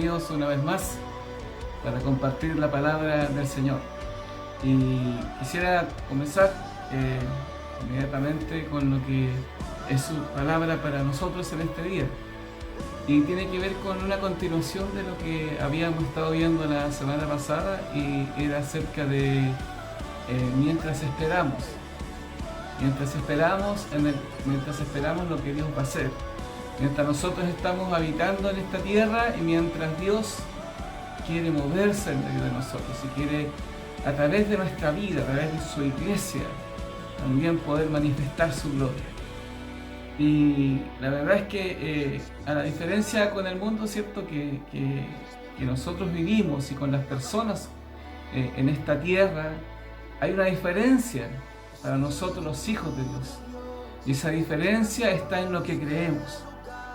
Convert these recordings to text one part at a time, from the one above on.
Bienvenidos una vez más para compartir la palabra del Señor. Y quisiera comenzar inmediatamente con lo que es su palabra para nosotros en este día. Y tiene que ver con una continuación de lo que habíamos estado viendo la semana pasada, y era acerca de mientras esperamos. Mientras esperamos lo que Dios va a hacer. Mientras nosotros estamos habitando en esta tierra y mientras Dios quiere moverse en medio de nosotros y quiere a través de nuestra vida, a través de su iglesia, también poder manifestar su gloria. Y la verdad es que a la diferencia con el mundo, ¿cierto? Que nosotros vivimos y con las personas en esta tierra, hay una diferencia para nosotros los hijos de Dios. Y esa diferencia está en lo que creemos,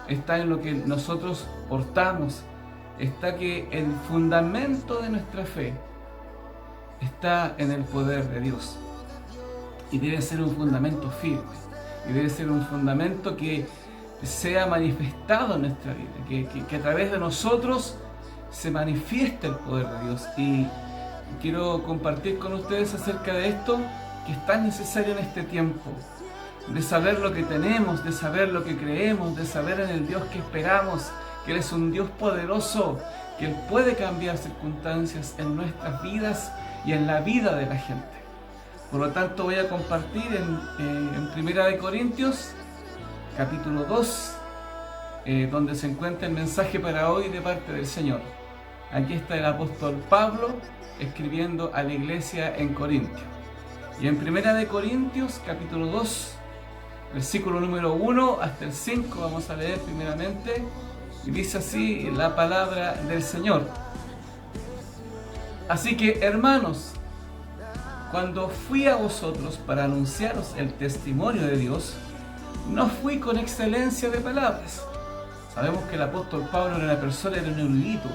está en lo que nosotros portamos, está que el fundamento de nuestra fe está en el poder de Dios. Y debe ser un fundamento firme, y debe ser un fundamento que sea manifestado en nuestra vida, que a través de nosotros se manifieste el poder de Dios. Y quiero compartir con ustedes acerca de esto, que es tan necesario en este tiempo, de saber lo que tenemos, de saber lo que creemos, de saber en el Dios que esperamos, que Él es un Dios poderoso, que Él puede cambiar circunstancias en nuestras vidas y en la vida de la gente. Por lo tanto, voy a compartir en 1 Corintios, capítulo 2, donde se encuentra el mensaje para hoy de parte del Señor. Aquí está el apóstol Pablo escribiendo a la iglesia en Corintio. Y en 1 Corintios, capítulo 2, versículo número 1 hasta el 5, vamos a leer primeramente, y dice así la palabra del Señor. Así que, hermanos, cuando fui a vosotros para anunciaros el testimonio de Dios, no fui con excelencia de palabras. Sabemos que el apóstol Pablo era un erudito,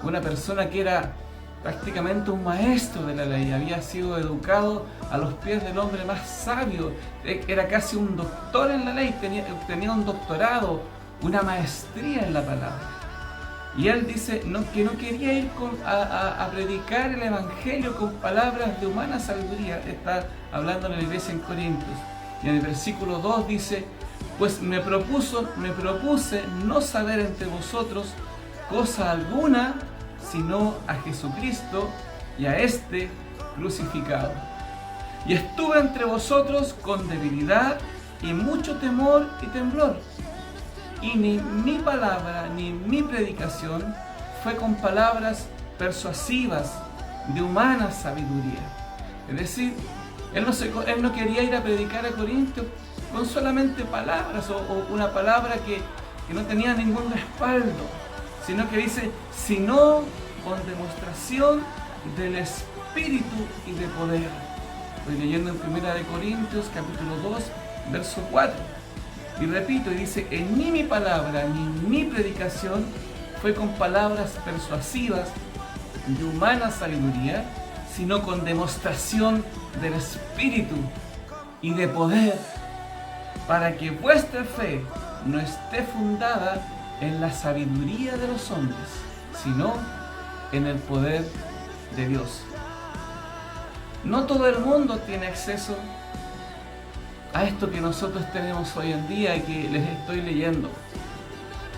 una persona que era prácticamente un maestro de la ley, había sido educado a los pies del hombre más sabio, era casi un doctor en la ley, tenía un doctorado, una maestría en la palabra. Y él dice que no quería ir a predicar el evangelio con palabras de humana sabiduría. Está hablando en la iglesia en Corintios. Y en el versículo 2 dice: pues me propuse no saber entre vosotros cosa alguna, sino a Jesucristo y a este crucificado. Y estuve entre vosotros con debilidad y mucho temor y temblor. Y ni mi palabra ni mi predicación fue con palabras persuasivas de humana sabiduría. Es decir, él no quería ir a predicar a Corintios con solamente palabras o una palabra que no tenía ningún respaldo, sino que dice, sino con demostración del Espíritu y de poder. Estoy leyendo en 1 Corintios capítulo 2, verso 4. Y repito, y dice, ni mi palabra ni mi predicación fue con palabras persuasivas de humana sabiduría, sino con demostración del Espíritu y de poder, para que vuestra fe no esté fundada en la sabiduría de los hombres, sino en el poder de Dios. No todo el mundo tiene acceso a esto que nosotros tenemos hoy en día y que les estoy leyendo,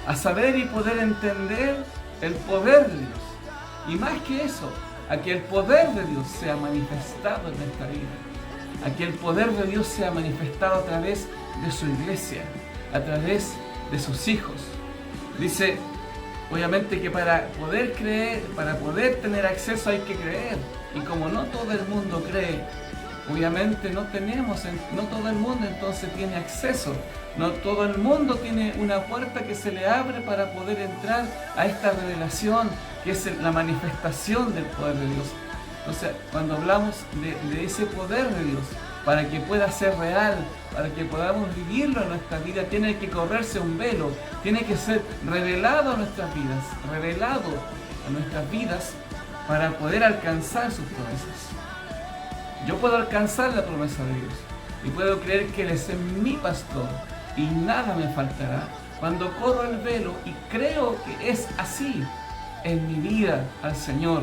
a saber y poder entender el poder de Dios, y más que eso, a que el poder de Dios sea manifestado en nuestra vida, a que el poder de Dios sea manifestado a través de su iglesia, a través de sus hijos. Dice, obviamente, que para poder creer, para poder tener acceso hay que creer, y como no todo el mundo cree, obviamente no todo el mundo entonces tiene acceso, no todo el mundo tiene una puerta que se le abre para poder entrar a esta revelación que es la manifestación del poder de Dios. Entonces, cuando hablamos de ese poder de Dios, para que pueda ser real, para que podamos vivirlo en nuestra vida, tiene que correrse un velo, tiene que ser revelado a nuestras vidas, para poder alcanzar sus promesas. Yo puedo alcanzar la promesa de Dios y puedo creer que Él es mi pastor y nada me faltará cuando corro el velo y creo que es así. en mi vida al Señor.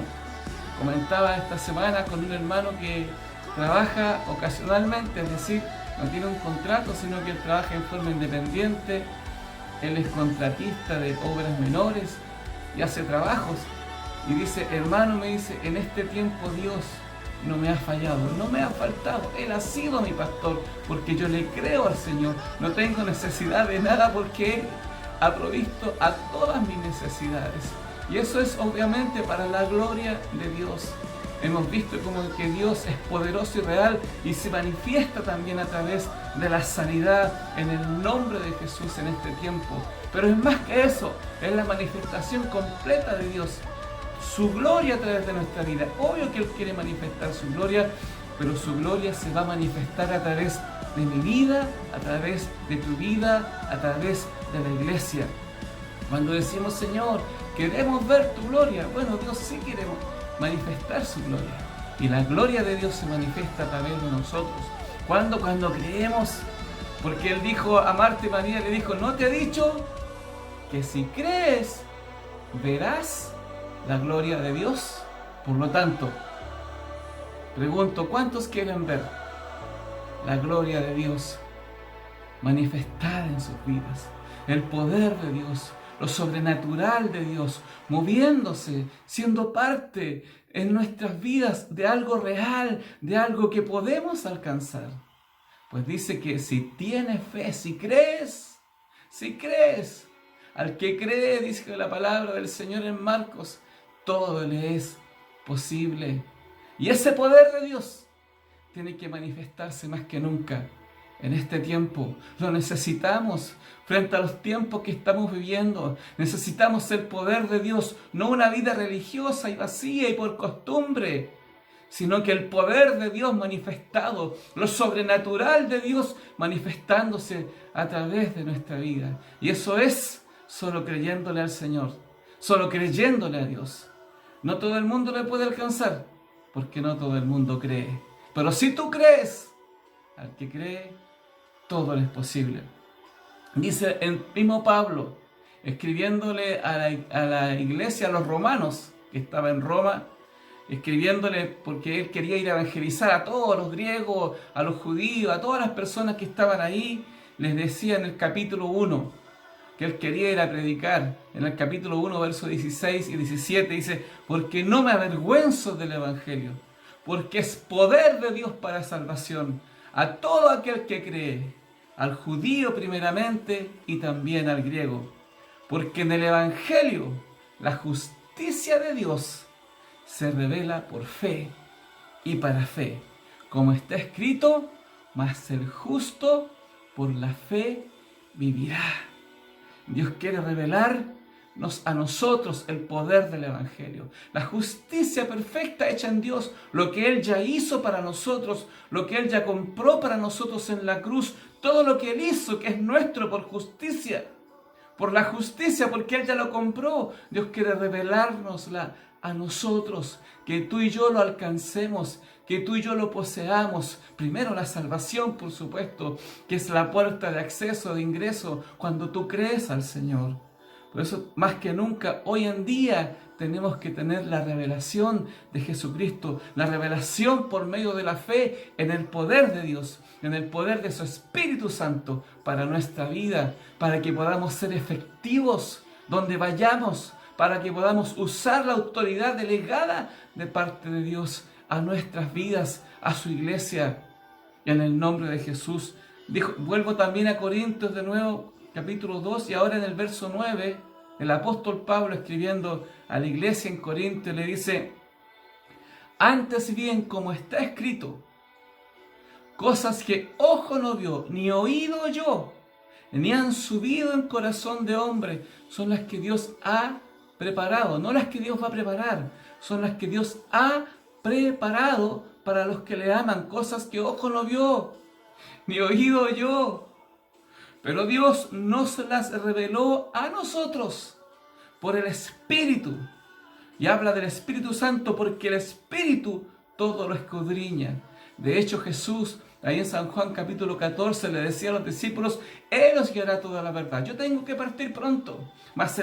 Comentaba esta semana con un hermano que trabaja ocasionalmente, es decir, no tiene un contrato, sino que él trabaja en forma independiente. Él es contratista de obras menores y hace trabajos. Y dice, hermano, me dice, en este tiempo Dios no me ha fallado, no me ha faltado. Él ha sido mi pastor porque yo le creo al Señor. No tengo necesidad de nada porque Él ha provisto a todas mis necesidades. Y eso es obviamente para la gloria de Dios. Hemos visto como que Dios es poderoso y real y se manifiesta también a través de la sanidad en el nombre de Jesús en este tiempo. Pero es más que eso, es la manifestación completa de Dios. Su gloria a través de nuestra vida. Obvio que Él quiere manifestar su gloria, pero su gloria se va a manifestar a través de mi vida, a través de tu vida, a través de la iglesia. Cuando decimos, Señor, queremos ver tu gloria, bueno, Dios sí queremos manifestar su gloria. Y la gloria de Dios se manifiesta a través de nosotros. Cuando creemos, porque Él dijo a Marta y María, le dijo, ¿no te he dicho que si crees, verás la gloria de Dios? Por lo tanto, pregunto, ¿cuántos quieren ver la gloria de Dios manifestada en sus vidas? El poder de Dios, lo sobrenatural de Dios, moviéndose, siendo parte en nuestras vidas de algo real, de algo que podemos alcanzar. Pues dice que si tienes fe, si crees, al que cree, dice la palabra del Señor en Marcos, todo le es posible. Y ese poder de Dios tiene que manifestarse más que nunca en este tiempo. Lo necesitamos frente a los tiempos que estamos viviendo. Necesitamos el poder de Dios, no una vida religiosa y vacía y por costumbre, sino que el poder de Dios manifestado, lo sobrenatural de Dios manifestándose a través de nuestra vida. Y eso es solo creyéndole al Señor, solo creyéndole a Dios. No todo el mundo le puede alcanzar, porque no todo el mundo cree. Pero si tú crees, al que cree, todo le es posible. Dice el mismo Pablo, escribiéndole a la iglesia, a los romanos, que estaba en Roma, escribiéndole porque él quería ir a evangelizar a todos los griegos, a los judíos, a todas las personas que estaban ahí, les decía en el capítulo 1, que él quería ir a predicar. En el capítulo 1, versos 16 y 17, dice, porque no me avergüenzo del evangelio, porque es poder de Dios para salvación a todo aquel que cree, al judío primeramente y también al griego. Porque en el evangelio la justicia de Dios se revela por fe y para fe, como está escrito, mas el justo por la fe vivirá. Dios quiere revelarnos a nosotros el poder del evangelio, la justicia perfecta hecha en Dios, lo que Él ya hizo para nosotros, lo que Él ya compró para nosotros en la cruz, todo lo que Él hizo que es nuestro por justicia, por la justicia, porque Él ya lo compró. Dios quiere revelárnosla a nosotros, que tú y yo lo alcancemos, que tú y yo lo poseamos. Primero la salvación, por supuesto, que es la puerta de acceso, de ingreso, cuando tú crees al Señor. Por eso, más que nunca, hoy en día tenemos que tener la revelación de Jesucristo, la revelación por medio de la fe en el poder de Dios, en el poder de su Espíritu Santo para nuestra vida, para que podamos ser efectivos donde vayamos, para que podamos usar la autoridad delegada de parte de Dios a nuestras vidas, a su iglesia, en el nombre de Jesús. Vuelvo también a Corintios de nuevo, capítulo 2, y ahora en el verso 9, el apóstol Pablo escribiendo a la iglesia en Corinto le dice, antes bien, como está escrito, cosas que ojo no vio, ni oído oyó, ni han subido en corazón de hombre, son las que Dios ha preparado, no las que Dios va a preparar, son las que Dios ha preparado para los que le aman, cosas que ojo no vio, ni oído oyó, pero Dios nos las reveló a nosotros por el Espíritu. Y habla del Espíritu Santo porque el Espíritu todo lo escudriña. De hecho, Jesús, ahí en San Juan capítulo 14, le decía a los discípulos: Él os guiará toda la verdad. Yo tengo que partir pronto, mas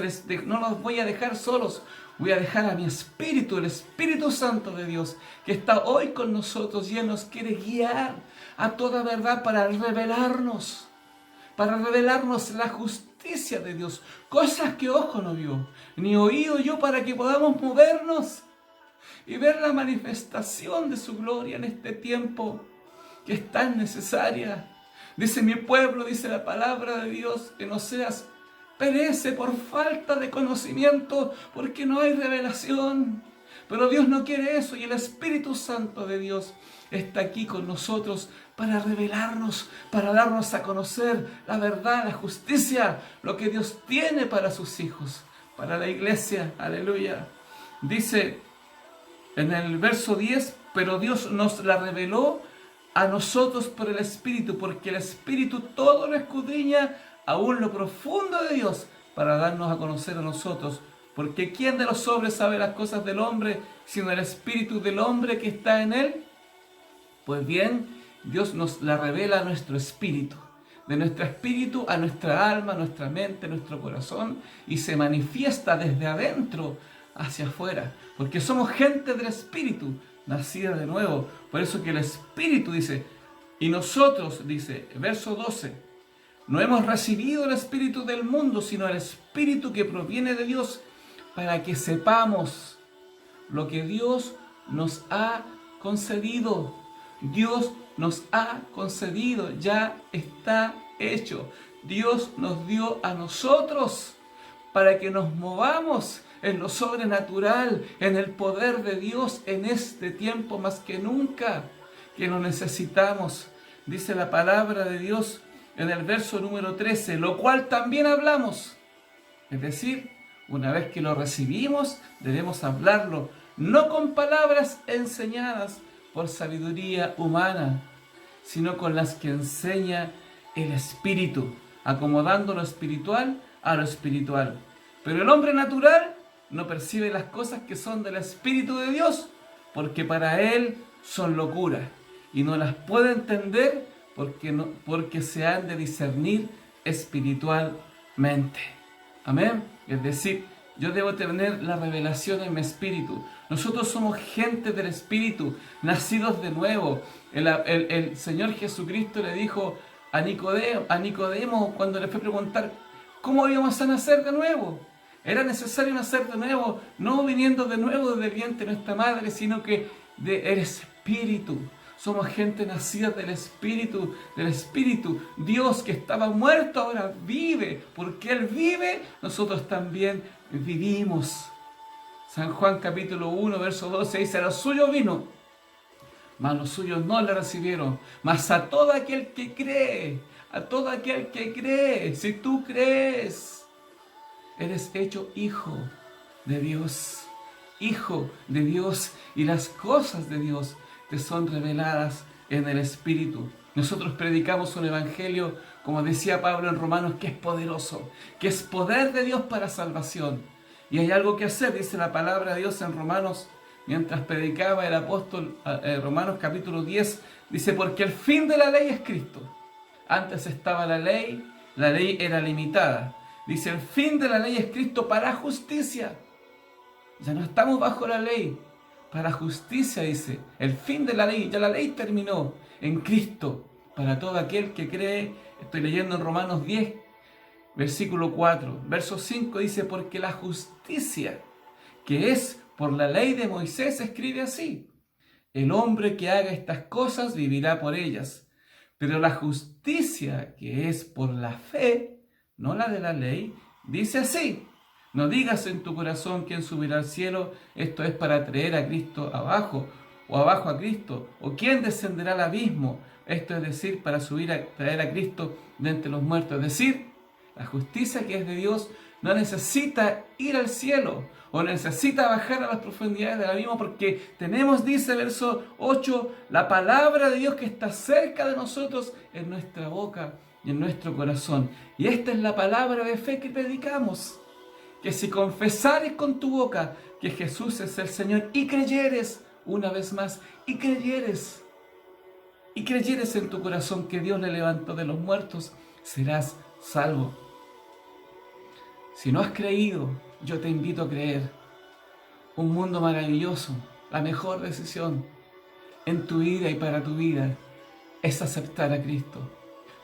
no los voy a dejar solos. Voy a dejar a mi Espíritu, el Espíritu Santo de Dios, que está hoy con nosotros y Él nos quiere guiar a toda verdad para revelarnos la justicia de Dios. Cosas que ojo no vio, ni oído yo, para que podamos movernos y ver la manifestación de su gloria en este tiempo que es tan necesaria. Dice mi pueblo, dice la palabra de Dios en Oseas, perece por falta de conocimiento, porque no hay revelación. Pero Dios no quiere eso, y el Espíritu Santo de Dios está aquí con nosotros para revelarnos, para darnos a conocer la verdad, la justicia, lo que Dios tiene para sus hijos, para la iglesia. Aleluya. Dice en el verso 10, pero Dios nos la reveló a nosotros por el Espíritu, porque el Espíritu todo lo escudriña, aún lo profundo de Dios, para darnos a conocer a nosotros. Porque ¿quién de los hombres sabe las cosas del hombre, sino el Espíritu del hombre que está en él? Pues bien, Dios nos la revela a nuestro espíritu, de nuestro espíritu a nuestra alma, nuestra mente, nuestro corazón, y se manifiesta desde adentro hacia afuera, porque somos gente del Espíritu, nacida de nuevo. Por eso que el Espíritu dice, y nosotros, dice, verso 12, no hemos recibido el Espíritu del mundo, sino el Espíritu que proviene de Dios, para que sepamos lo que Dios nos ha concedido. Dios nos ha concedido, ya está hecho. Dios nos dio a nosotros para que nos movamos en lo sobrenatural, en el poder de Dios en este tiempo más que nunca, que lo necesitamos. Dice la palabra de Dios en el verso número 13, lo cual también hablamos. Es decir, una vez que lo recibimos, debemos hablarlo, no con palabras enseñadas por sabiduría humana, sino con las que enseña el Espíritu, acomodando lo espiritual a lo espiritual. Pero el hombre natural no percibe las cosas que son del Espíritu de Dios, porque para él son locura, y no las puede entender porque se han de discernir espiritualmente. Amén. Es decir, yo debo tener la revelación en mi espíritu. Nosotros somos gente del Espíritu, nacidos de nuevo. El Señor Jesucristo le dijo a Nicodemo cuando le fue a preguntar cómo íbamos a nacer de nuevo. Era necesario nacer de nuevo, no viniendo de nuevo desde el vientre de nuestra madre, sino que del Espíritu. Somos gente nacida del Espíritu, del Espíritu. Dios que estaba muerto ahora vive. Porque Él vive, nosotros también vivimos. San Juan capítulo 1, verso 12 dice, a los suyos vino, mas los suyos no le recibieron. Mas a todo aquel que cree, si tú crees, eres hecho hijo de Dios. Hijo de Dios, y las cosas de Dios te son reveladas en el Espíritu. Nosotros predicamos un evangelio, como decía Pablo en Romanos, que es poderoso, que es poder de Dios para salvación. Y hay algo que hacer, dice la palabra de Dios en Romanos, mientras predicaba el apóstol, Romanos capítulo 10, dice, porque el fin de la ley es Cristo. Antes estaba la ley era limitada. Dice, el fin de la ley es Cristo para justicia. Ya no estamos bajo la ley. Para justicia, dice, el fin de la ley, ya la ley terminó en Cristo, para todo aquel que cree. Estoy leyendo en Romanos 10, versículo 4, verso 5 dice, porque la justicia que es por la ley de Moisés escribe así, el hombre que haga estas cosas vivirá por ellas, pero la justicia que es por la fe, no la de la ley, dice así, no digas en tu corazón quién subirá al cielo, esto es para traer a Cristo abajo, o abajo a Cristo, o quién descenderá al abismo, esto es decir, para traer a Cristo de entre los muertos. Es decir, la justicia que es de Dios no necesita ir al cielo, o necesita bajar a las profundidades del abismo, porque tenemos, dice verso 8, la palabra de Dios que está cerca de nosotros en nuestra boca y en nuestro corazón. Y esta es la palabra de fe que predicamos, que si confesares con tu boca que Jesús es el Señor y creyeres, una vez más, y creyeres y creyeres en tu corazón que Dios le levantó de los muertos, serás salvo. Si no has creído, yo te invito a creer. Un mundo maravilloso, la mejor decisión en tu vida y para tu vida es aceptar a Cristo.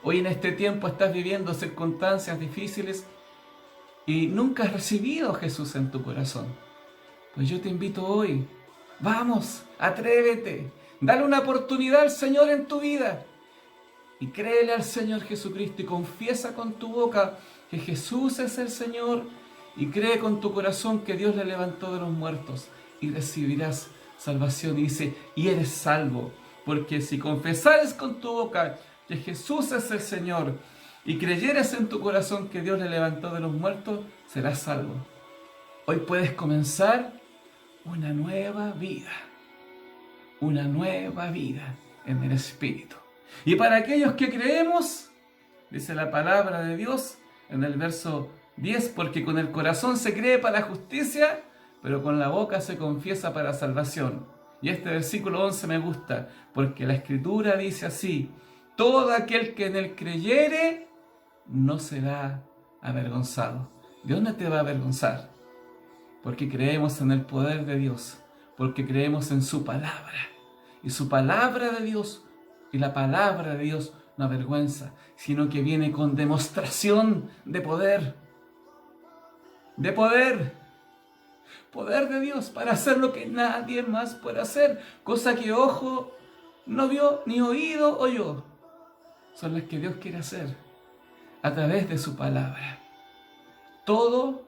Hoy en este tiempo estás viviendo circunstancias difíciles y nunca has recibido a Jesús en tu corazón. Pues yo te invito hoy, vamos, atrévete, dale una oportunidad al Señor en tu vida y créele al Señor Jesucristo y confiesa con tu boca que Jesús es el Señor y cree con tu corazón que Dios le levantó de los muertos y recibirás salvación. Y dice, y eres salvo, porque si confesares con tu boca que Jesús es el Señor y creyeres en tu corazón que Dios le levantó de los muertos, serás salvo. Hoy puedes comenzar una nueva vida en el Espíritu. Y para aquellos que creemos, dice la palabra de Dios en el verso 10, porque con el corazón se cree para justicia, pero con la boca se confiesa para salvación. Y este versículo 11 me gusta, porque la Escritura dice así, todo aquel que en él creyere no será avergonzado. Dios no te va a avergonzar, porque creemos en el poder de Dios, porque creemos en su palabra. Y su palabra de Dios, y la palabra de Dios no avergüenza, sino que viene con demostración de poder. De poder. Poder de Dios para hacer lo que nadie más puede hacer. Cosa que ojo no vio, ni oído oyó. Son las que Dios quiere hacer a través de su palabra. Todo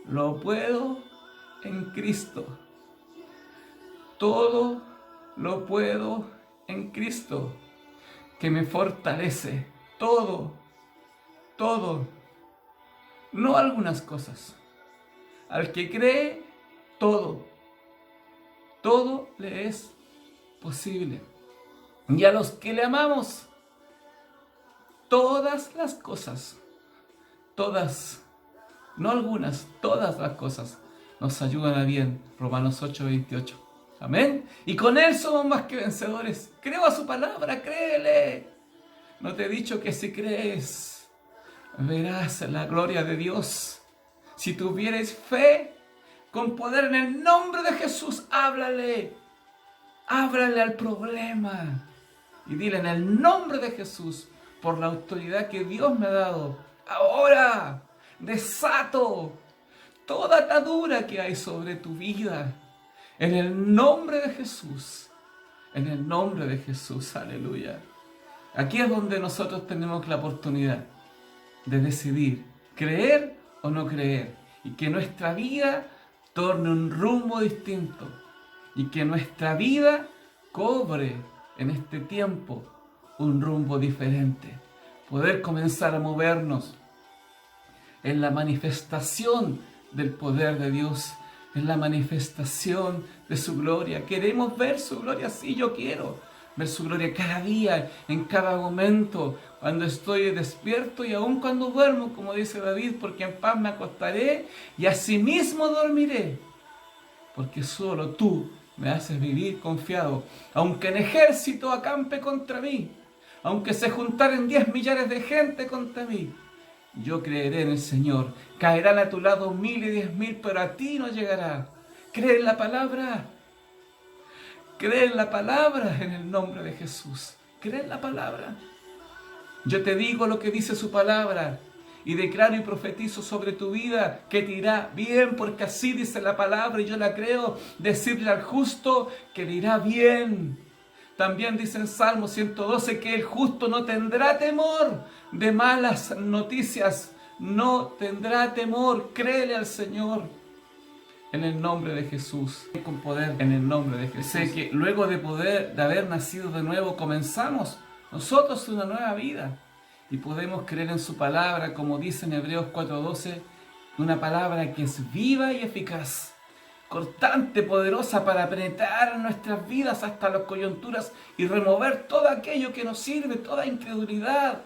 lo puedo en Cristo. Todo lo puedo en Cristo, que me fortalece. Todo. No algunas cosas. Al que cree, todo le es posible. Y a los que le amamos, todas las cosas, todas, no algunas, todas las cosas nos ayudan a bien. Romanos 8:28. Amén. Y con Él somos más que vencedores. Creo a su palabra, créele. ¿No te he dicho que si crees, verás la gloria de Dios? Si tuvieres fe, con poder en el nombre de Jesús, háblale al problema. Y dile en el nombre de Jesús, por la autoridad que Dios me ha dado, ahora desato toda atadura que hay sobre tu vida. En el nombre de Jesús. En el nombre de Jesús. Aleluya. Aquí es donde nosotros tenemos la oportunidad de decidir creer o no creer. Y que nuestra vida torne un rumbo distinto. Y que nuestra vida cobre en este tiempo un rumbo diferente. Poder comenzar a movernos en la manifestación del poder de Dios, en la manifestación de su gloria. Queremos ver su gloria, sí, yo quiero ver su gloria cada día, en cada momento, cuando estoy despierto y aun cuando duermo, como dice David, porque en paz me acostaré y asimismo dormiré, porque solo tú me haces vivir confiado. Aunque en ejército acampe contra mí, aunque se juntaren 10 millares de gente contra mí, yo creeré en el Señor. Caerán a tu lado 1000 y 10.000, pero a ti no llegará. Cree en la palabra. Cree en la palabra en el nombre de Jesús. Cree en la palabra. Yo te digo lo que dice su palabra y declaro y profetizo sobre tu vida que te irá bien, porque así dice la palabra y yo la creo. Decirle al justo que le irá bien. También dice en Salmo 112 que el justo no tendrá temor de malas noticias. No tendrá temor. Créele al Señor. En el nombre de Jesús. Con poder en el nombre de Jesús. Sé que luego de haber nacido de nuevo, comenzamos nosotros una nueva vida. Y podemos creer en su palabra, como dice en Hebreos 4:12, una palabra que es viva y eficaz, cortante, poderosa para penetrar en nuestras vidas hasta las coyunturas y remover todo aquello que nos sirve, toda incredulidad.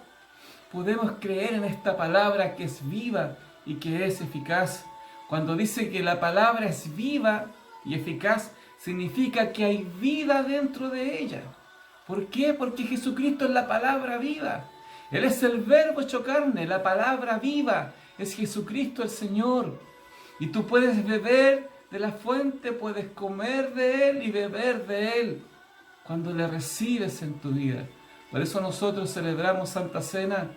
Podemos creer en esta palabra que es viva y que es eficaz. Cuando dice que la palabra es viva y eficaz, significa que hay vida dentro de ella. ¿Por qué? Porque Jesucristo es la palabra viva. Él es el verbo hecho carne, la palabra viva. Es Jesucristo el Señor. Y tú puedes beber de la fuente, puedes comer de Él y beber de Él cuando le recibes en tu vida. Por eso nosotros celebramos Santa Cena,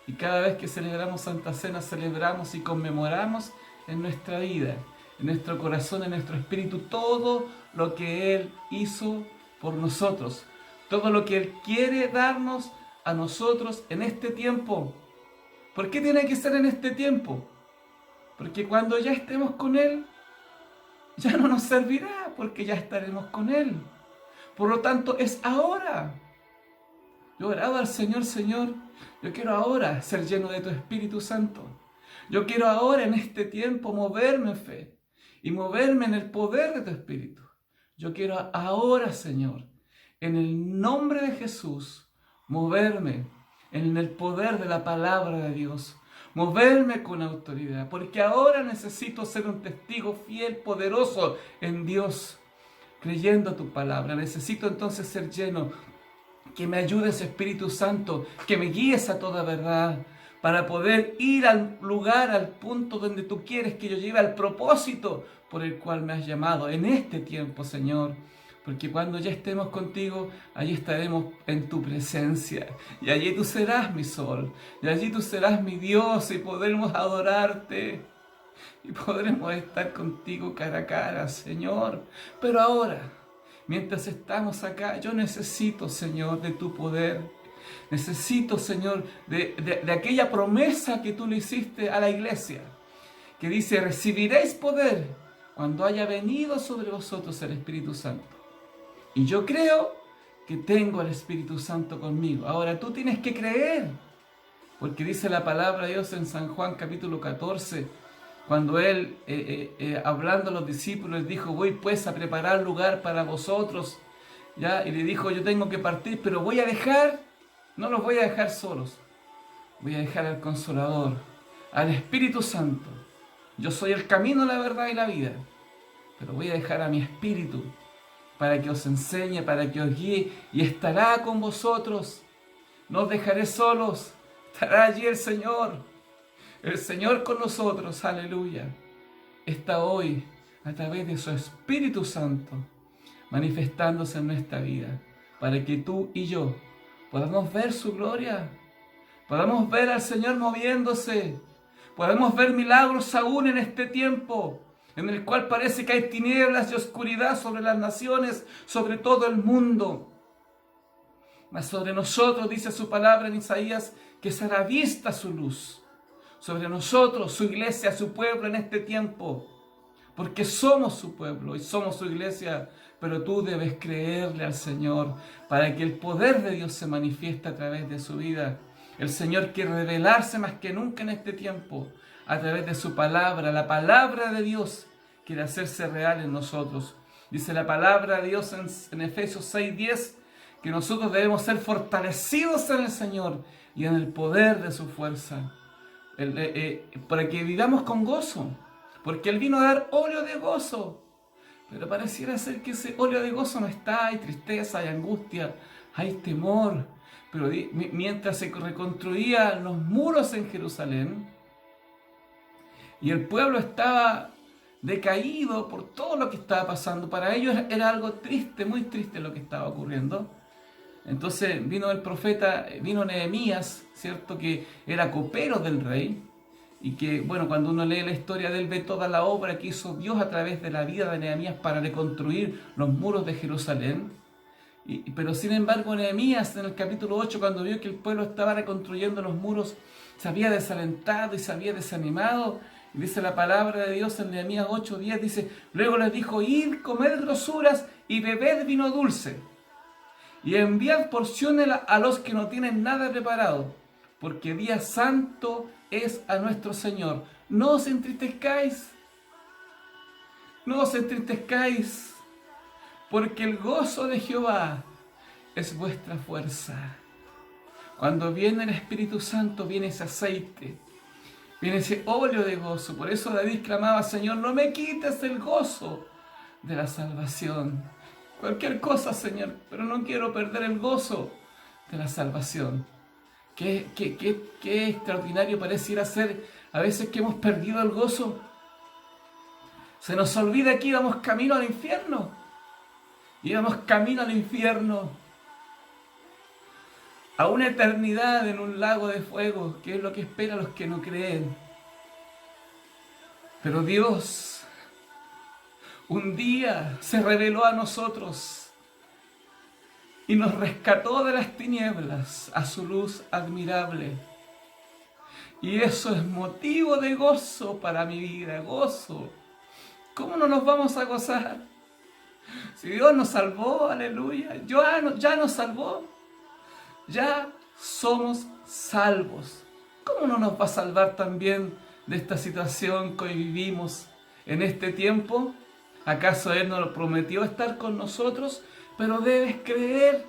y cada vez que celebramos Santa Cena celebramos y conmemoramos en nuestra vida, en nuestro corazón, en nuestro espíritu, todo lo que Él hizo por nosotros, todo lo que Él quiere darnos a nosotros en este tiempo. ¿Por qué tiene que ser en este tiempo? Porque cuando ya estemos con Él, ya no nos servirá, porque ya estaremos con Él. Por lo tanto, es ahora. Yo oraba al Señor, Señor, yo quiero ahora ser lleno de tu Espíritu Santo. Yo quiero ahora en este tiempo moverme en fe y moverme en el poder de tu Espíritu. Yo quiero ahora, Señor, en el nombre de Jesús, moverme en el poder de la palabra de Dios. Moverme con autoridad, porque ahora necesito ser un testigo fiel, poderoso en Dios, creyendo tu palabra. Necesito entonces ser lleno. Que me ayudes, Espíritu Santo, que me guíes a toda verdad, para poder ir al lugar, al punto donde tú quieres que yo llegue, al propósito por el cual me has llamado en este tiempo, Señor. Porque cuando ya estemos contigo, allí estaremos en tu presencia. Y allí tú serás mi sol. Y allí tú serás mi Dios. Y podremos adorarte. Y podremos estar contigo cara a cara, Señor. Pero ahora, mientras estamos acá, yo necesito, Señor, de tu poder. Necesito, Señor, de aquella promesa que tú le hiciste a la iglesia. Que dice, recibiréis poder cuando haya venido sobre vosotros el Espíritu Santo. Y yo creo que tengo al Espíritu Santo conmigo. Ahora tú tienes que creer. Porque dice la palabra de Dios en San Juan capítulo 14, cuando Él, hablando a los discípulos, dijo, voy pues a preparar lugar para vosotros. ¿Ya? Y le dijo, yo tengo que partir, pero no los voy a dejar solos. Voy a dejar al Consolador, al Espíritu Santo. Yo soy el camino, la verdad y la vida. Pero voy a dejar a mi Espíritu para que os enseñe, para que os guíe, y estará con vosotros. No os dejaré solos, estará allí el Señor con nosotros, aleluya. Está hoy, a través de su Espíritu Santo, manifestándose en nuestra vida, para que tú y yo podamos ver su gloria, podamos ver al Señor moviéndose, podamos ver milagros aún en este tiempo, en el cual parece que hay tinieblas y oscuridad sobre las naciones, sobre todo el mundo. Mas sobre nosotros, dice su palabra en Isaías, que será vista su luz. Sobre nosotros, su iglesia, su pueblo en este tiempo. Porque somos su pueblo y somos su iglesia. Pero tú debes creerle al Señor para que el poder de Dios se manifieste a través de su vida. El Señor quiere revelarse más que nunca en este tiempo a través de su palabra. La palabra de Dios quiere hacerse real en nosotros. Dice la palabra de Dios en Efesios 6:10 que nosotros debemos ser fortalecidos en el Señor y en el poder de su fuerza. Para que vivamos con gozo. Porque Él vino a dar óleo de gozo. Pero pareciera ser que ese óleo de gozo no está. Hay tristeza, hay angustia, hay temor. Pero mientras se reconstruían los muros en Jerusalén y el pueblo estaba decaído por todo lo que estaba pasando, para ellos era algo triste, muy triste lo que estaba ocurriendo. Entonces vino el profeta, vino Nehemías, ¿cierto? Que era copero del rey. Y que, bueno, cuando uno lee la historia de él, ve toda la obra que hizo Dios a través de la vida de Nehemías para reconstruir los muros de Jerusalén. Pero sin embargo, Nehemías en el capítulo 8, cuando vio que el pueblo estaba reconstruyendo los muros, se había desalentado y se había desanimado. Y dice la palabra de Dios en Nehemías 8:10, dice, luego les dijo, id, comed grosuras y bebed vino dulce. Y enviad porciones a los que no tienen nada preparado, porque día santo es a nuestro Señor. No os entristezcáis, porque el gozo de Jehová es vuestra fuerza. Cuando viene el Espíritu Santo, viene ese aceite, viene ese óleo de gozo. Por eso David clamaba, Señor, no me quites el gozo de la salvación. cualquier cosa, Señor, pero no quiero perder el gozo de la salvación. Qué extraordinario pareciera ser a veces que hemos perdido el gozo. Se nos olvida que íbamos camino al infierno. Íbamos camino al infierno. A una eternidad en un lago de fuego, que es lo que espera a los que no creen. Pero Dios un día se reveló a nosotros y nos rescató de las tinieblas a su luz admirable. Y eso es motivo de gozo para mi vida, gozo. ¿Cómo no nos vamos a gozar? Si Dios nos salvó, aleluya, ya nos salvó, ya somos salvos. ¿Cómo no nos va a salvar también de esta situación que hoy vivimos en este tiempo? ¿Acaso Él nos prometió estar con nosotros? Pero debes creer.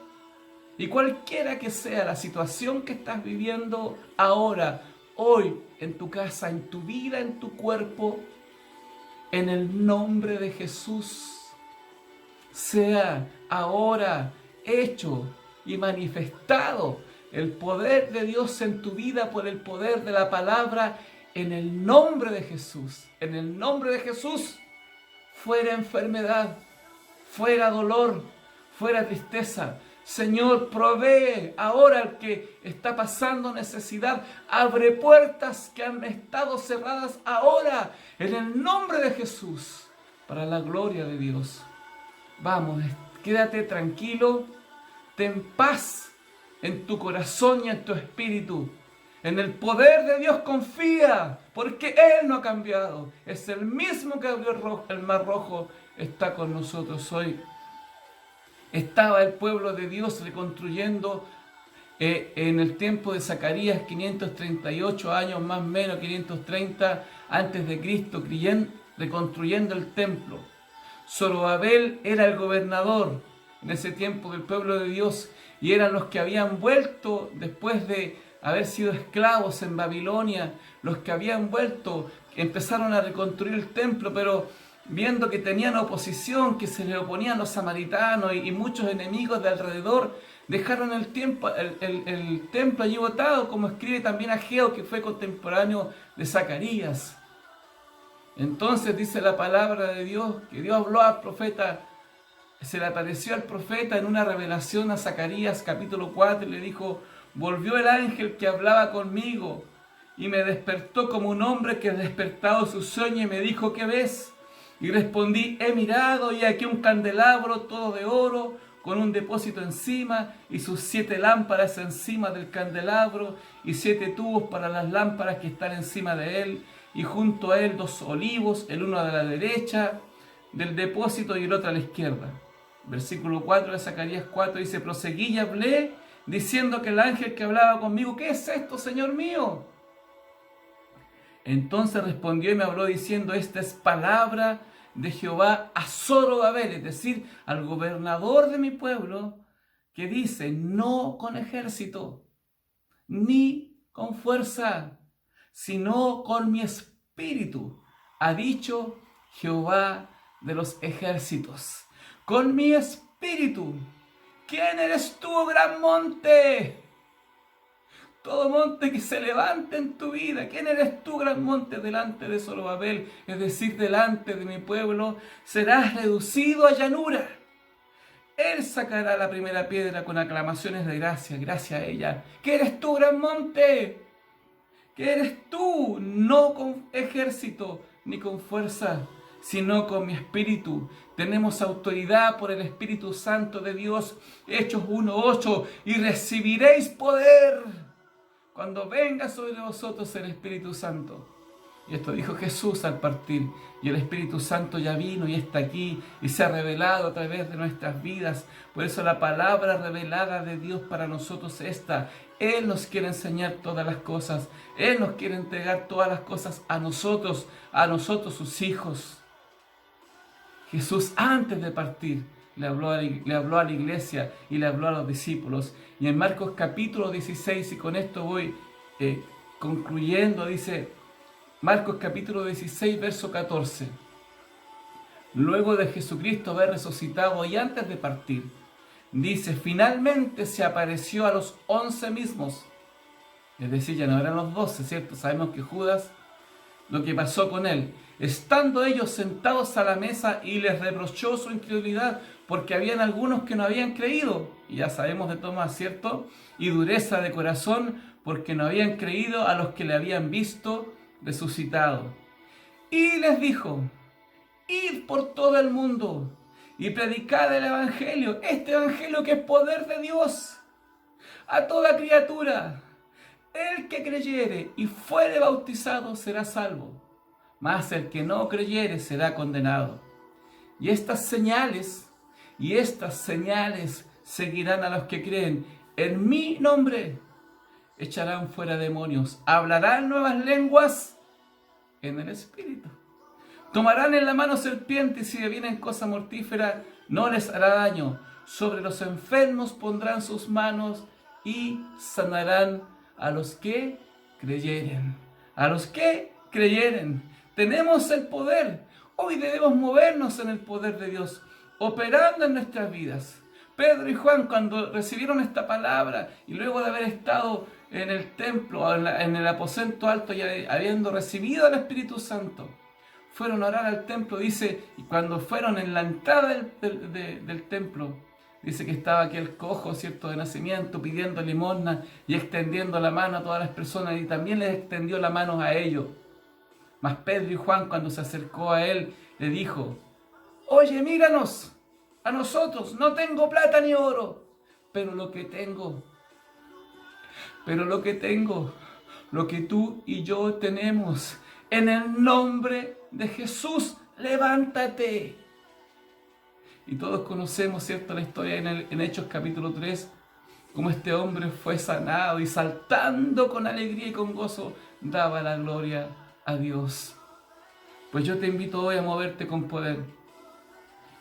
Y cualquiera que sea la situación que estás viviendo ahora, hoy, en tu casa, en tu vida, en tu cuerpo, en el nombre de Jesús, sea ahora hecho y manifestado el poder de Dios en tu vida por el poder de la palabra, en el nombre de Jesús. En el nombre de Jesús, fuera enfermedad, fuera dolor, fuera tristeza. Señor, provee ahora al que está pasando necesidad. Abre puertas que han estado cerradas ahora, en el nombre de Jesús, para la gloria de Dios. Vamos, quédate tranquilo, ten paz en tu corazón y en tu espíritu. En el poder de Dios confía, porque Él no ha cambiado. Es el mismo que abrió el mar rojo, está con nosotros hoy. Estaba el pueblo de Dios reconstruyendo en el tiempo de Zacarías, 538 años más o menos, 530 antes de Cristo, reconstruyendo el templo. Zorobabel era el gobernador en ese tiempo del pueblo de Dios y eran los que habían vuelto después de haber sido esclavos en Babilonia. Los que habían vuelto empezaron a reconstruir el templo, pero viendo que tenían oposición, que se le oponían los samaritanos y muchos enemigos de alrededor, dejaron el templo allí botado, como escribe también Ageo, que fue contemporáneo de Zacarías. Entonces dice la palabra de Dios, que Dios habló al profeta, se le apareció al profeta en una revelación a Zacarías capítulo 4 y le dijo: volvió el ángel que hablaba conmigo y me despertó como un hombre que ha despertado su sueño y me dijo: ¿qué ves? Y respondí: he mirado y aquí un candelabro todo de oro con un depósito encima y sus 7 lámparas encima del candelabro y 7 tubos para las lámparas que están encima de él, y junto a él 2 olivos, el uno a la derecha del depósito y el otro a la izquierda. Versículo 4 de Zacarías 4 dice: proseguí y hablé diciendo que el ángel que hablaba conmigo: ¿qué es esto, Señor mío? Entonces respondió y me habló diciendo: esta es palabra de Jehová a Zorobabel, es decir, al gobernador de mi pueblo, que dice: no con ejército, ni con fuerza, sino con mi espíritu, ha dicho Jehová de los ejércitos. Con mi espíritu. ¿Quién eres tú, oh gran monte? Todo monte que se levante en tu vida. ¿Quién eres tú, gran monte, delante de Zorobabel? Es decir, delante de mi pueblo, serás reducido a llanura. Él sacará la primera piedra con aclamaciones de gracia, gracia a ella. ¿Qué eres tú, gran monte? ¿Qué eres tú? No con ejército ni con fuerza, sino con mi espíritu. Tenemos autoridad por el Espíritu Santo de Dios. Hechos 1:8. Y recibiréis poder cuando venga sobre vosotros el Espíritu Santo. Y esto dijo Jesús al partir. Y el Espíritu Santo ya vino y está aquí y se ha revelado a través de nuestras vidas. Por eso la palabra revelada de Dios para nosotros es esta. Él nos quiere enseñar todas las cosas. Él nos quiere entregar todas las cosas a nosotros sus hijos. Jesús, antes de partir, le habló a la iglesia y le habló a los discípulos. Y en Marcos capítulo 16, y con esto voy concluyendo, dice Marcos capítulo 16, verso 14. luego de Jesucristo haber resucitado y antes de partir, dice, finalmente se apareció a los 11 mismos. Es decir, ya no eran los 12, ¿cierto? Sabemos que Judas, lo que pasó con él, estando ellos sentados a la mesa, y les reprochó su incredulidad, porque habían algunos que no habían creído, y ya sabemos de Tomás, ¿cierto? Y dureza de corazón, porque no habían creído a los que le habían visto resucitado. Y les dijo, id por todo el mundo y predicad el evangelio, este evangelio que es poder de Dios, a toda criatura. El que creyere y fuere bautizado será salvo, mas el que no creyere será condenado. Y estas señales seguirán a los que creen. En mi nombre echarán fuera demonios, hablarán nuevas lenguas en el Espíritu. Tomarán en la mano serpientes, y si bebieren cosa mortífera no les hará daño. Sobre los enfermos pondrán sus manos y sanarán a los que creyeren. A los que creyeren. Tenemos el poder. Hoy debemos movernos en el poder de Dios, operando en nuestras vidas. Pedro y Juan, cuando recibieron esta palabra, y luego de haber estado en el templo, en el aposento alto, y habiendo recibido al Espíritu Santo, fueron a orar al templo, dice, y cuando fueron en la entrada del templo, dice que estaba aquel cojo, ¿cierto?, de nacimiento, pidiendo limosna y extendiendo la mano a todas las personas, y también les extendió la mano a ellos. Mas Pedro y Juan, cuando se acercó a él, le dijo, oye, míranos a nosotros, no tengo plata ni oro, pero lo que tengo, lo que tú y yo tenemos, en el nombre de Jesús, levántate. Y todos conocemos, ¿cierto?, la historia en Hechos capítulo 3, cómo este hombre fue sanado y saltando con alegría y con gozo daba la gloria a Dios. Pues yo te invito hoy a moverte con poder.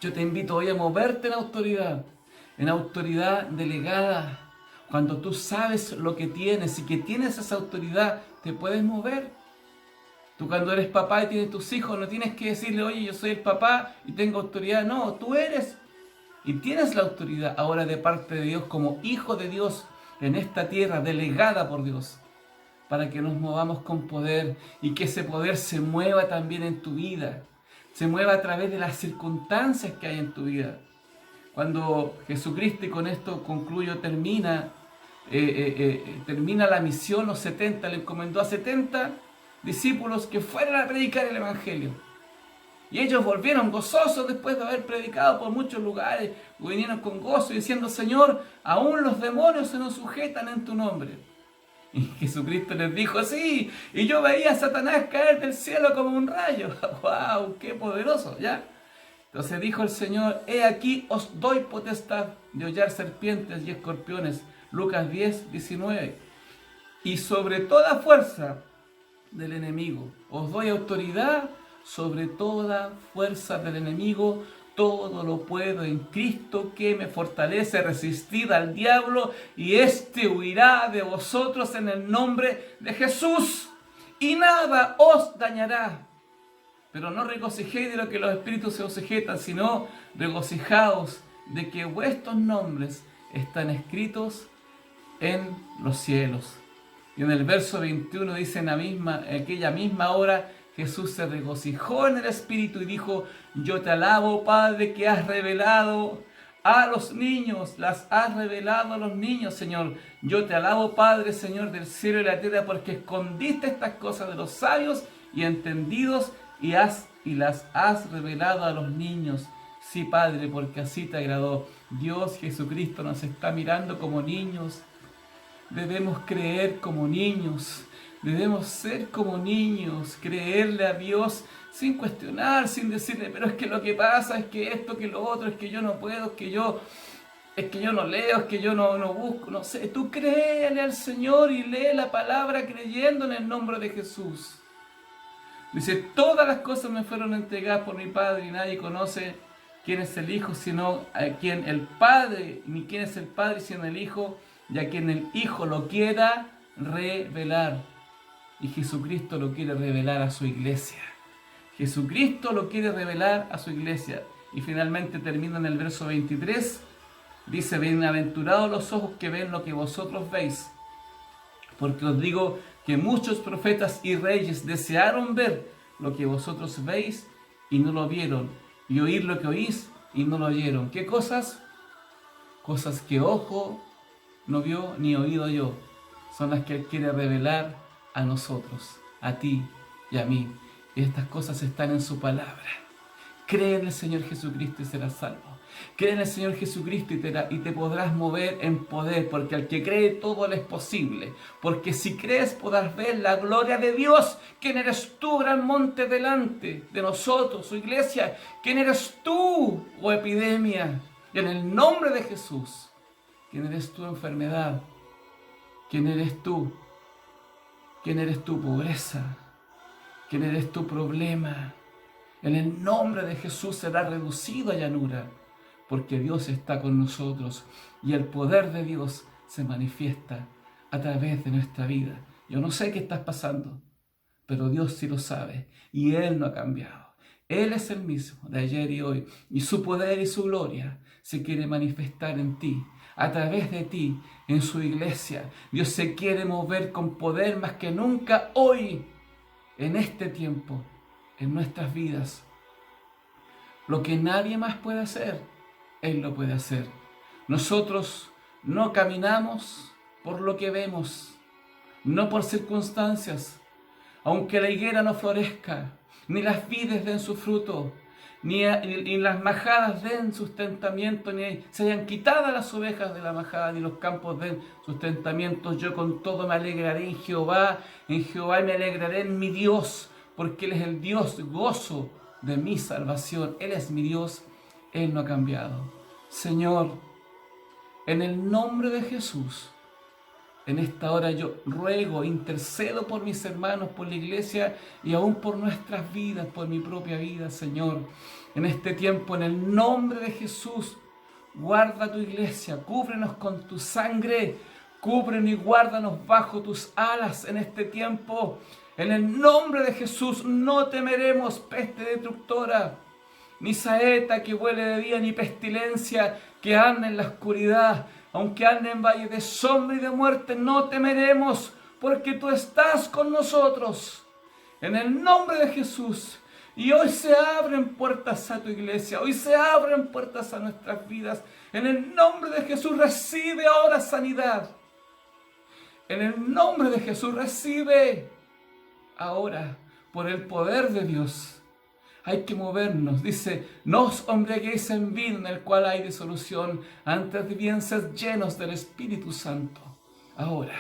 Yo te invito hoy a moverte en autoridad delegada. Cuando tú sabes lo que tienes y que tienes esa autoridad, te puedes mover. Tú cuando eres papá y tienes tus hijos, no tienes que decirle, oye, yo soy el papá y tengo autoridad. No, tú eres y tienes la autoridad ahora de parte de Dios como hijo de Dios en esta tierra, delegada por Dios, para que nos movamos con poder y que ese poder se mueva también en tu vida, se mueva a través de las circunstancias que hay en tu vida. Cuando Jesucristo, y con esto concluyo, termina la misión, los 70, le encomendó a 70 discípulos que fueran a predicar el evangelio. Y ellos volvieron gozosos después de haber predicado por muchos lugares. Vinieron con gozo y diciendo, Señor, aún los demonios se nos sujetan en tu nombre. Y Jesucristo les dijo, sí, y yo veía a Satanás caer del cielo como un rayo. ¡Wow! ¡Qué poderoso! ¿Ya? Entonces dijo el Señor, he aquí os doy potestad de hollar serpientes y escorpiones. Lucas 10, 19. Y sobre toda fuerza del enemigo os doy autoridad sobre toda fuerza del enemigo. Todo lo puedo en Cristo que me fortalece. Resistid al diablo y éste huirá de vosotros en el nombre de Jesús. Y nada os dañará. Pero no regocijéis de lo que los espíritus se os sujetan, sino regocijaos de que vuestros nombres están escritos en los cielos. Y en el verso 21 dice, en aquella misma hora, Jesús se regocijó en el Espíritu y dijo, yo te alabo, Padre, que has revelado a los niños, las has revelado a los niños, Señor. Yo te alabo, Padre, Señor del cielo y la tierra, porque escondiste estas cosas de los sabios y entendidos y las has revelado a los niños. Sí, Padre, porque así te agradó. Dios Jesucristo nos está mirando como niños. Debemos creer como niños. Debemos ser como niños, creerle a Dios sin cuestionar, sin decirle, pero es que lo que pasa es que esto, que lo otro, es que yo no puedo, es que yo no leo, es que yo no busco, no sé. Tú créele al Señor y lee la palabra creyendo en el nombre de Jesús. Dice, todas las cosas me fueron entregadas por mi Padre y nadie conoce quién es el Hijo, sino a quien el Padre, ni quién es el Padre, sino el Hijo, y a quien el Hijo lo quiera revelar. Y Jesucristo lo quiere revelar a su iglesia. Jesucristo lo quiere revelar a su iglesia. Y finalmente termina en el verso 23. Dice: bienaventurados los ojos que ven lo que vosotros veis. Porque os digo que muchos profetas y reyes desearon ver lo que vosotros veis y no lo vieron, y oír lo que oís y no lo oyeron. ¿Qué cosas? Cosas que ojo no vio ni oído yo, son las que Él quiere revelar a nosotros, a ti y a mí. Y estas cosas están en su palabra. Cree en el Señor Jesucristo y serás salvo. Cree en el Señor Jesucristo y te podrás mover en poder, porque al que cree todo le es posible. Porque si crees podrás ver la gloria de Dios. ¿Quién eres tú, gran monte, delante de nosotros, su iglesia? ¿Quién eres tú, oh epidemia? Y en el nombre de Jesús, ¿quién eres tú, enfermedad? ¿Quién eres tú? ¿Quién eres tú, pobreza? ¿Quién eres tú, problema? En el nombre de Jesús será reducido a llanura, porque Dios está con nosotros y el poder de Dios se manifiesta a través de nuestra vida. Yo no sé qué estás pasando, pero Dios sí lo sabe y Él no ha cambiado. Él es el mismo de ayer y hoy, y su poder y su gloria se quiere manifestar en ti, a través de ti, en su iglesia. Dios se quiere mover con poder más que nunca hoy, en este tiempo, en nuestras vidas. Lo que nadie más puede hacer, Él lo puede hacer. Nosotros no caminamos por lo que vemos, no por circunstancias. Aunque la higuera no florezca, ni las vides den su fruto, ni las majadas den sustentamiento, ni se hayan quitado las ovejas de la majada, ni los campos den sustentamiento, yo con todo me alegraré en Jehová y me alegraré en mi Dios, porque Él es el Dios gozo de mi salvación. Él es mi Dios, Él no ha cambiado. Señor, en el nombre de Jesús, en esta hora yo ruego, intercedo por mis hermanos, por la iglesia y aún por nuestras vidas, por mi propia vida, Señor. En este tiempo, en el nombre de Jesús, guarda tu iglesia, cúbrenos con tu sangre, cúbrenos y guárdanos bajo tus alas en este tiempo. En el nombre de Jesús no temeremos peste destructora, ni saeta que vuele de día, ni pestilencia que ande en la oscuridad. Aunque ande en valle de sombra y de muerte, no temeremos, porque tú estás con nosotros. En el nombre de Jesús. Y hoy se abren puertas a tu iglesia, hoy se abren puertas a nuestras vidas. En el nombre de Jesús recibe ahora sanidad. En el nombre de Jesús recibe ahora, por el poder de Dios. Hay que movernos. Dice: no os embriaguéis en vino, en el cual hay disolución, antes de bien ser llenos del Espíritu Santo. Ahora,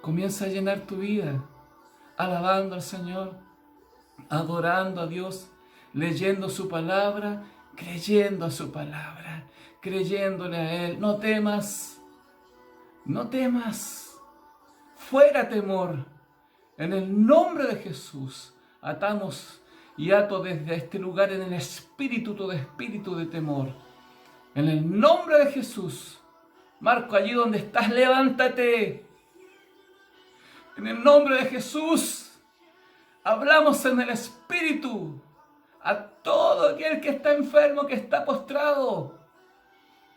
comienza a llenar tu vida, alabando al Señor, adorando a Dios, leyendo su palabra, creyendo a su palabra, creyéndole a Él. No temas, no temas, fuera temor. En el nombre de Jesús, atamos y ato desde este lugar en el espíritu, todo espíritu de temor. En el nombre de Jesús, Marco, allí donde estás, levántate. En el nombre de Jesús, hablamos en el espíritu a todo aquel que está enfermo, que está postrado.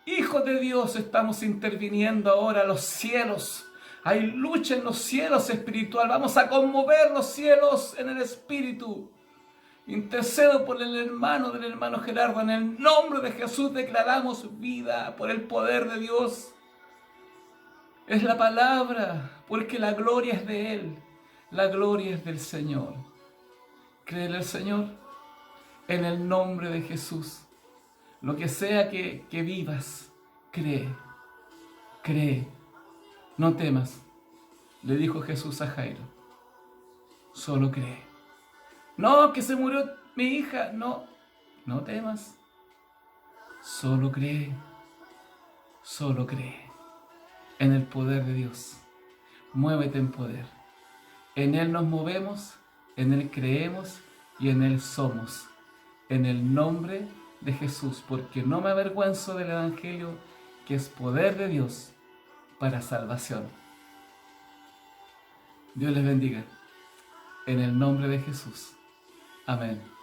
Hijos de Dios, estamos interviniendo ahora los cielos. Hay lucha en los cielos espiritual. Vamos a conmover los cielos en el espíritu. Intercedo por el hermano del hermano Gerardo. En el nombre de Jesús declaramos vida por el poder de Dios. Es la palabra, porque la gloria es de Él. La gloria es del Señor. Créele al Señor. En el nombre de Jesús. Lo que sea que vivas, cree. Cree. No temas. Le dijo Jesús a Jairo. Solo cree. No, que se murió mi hija. No, no temas. Solo cree. Solo cree. En el poder de Dios. Muévete en poder. En Él nos movemos, en Él creemos y en Él somos. En el nombre de Jesús, porque no me avergüenzo del Evangelio, que es poder de Dios para salvación. Dios les bendiga. En el nombre de Jesús. Amén.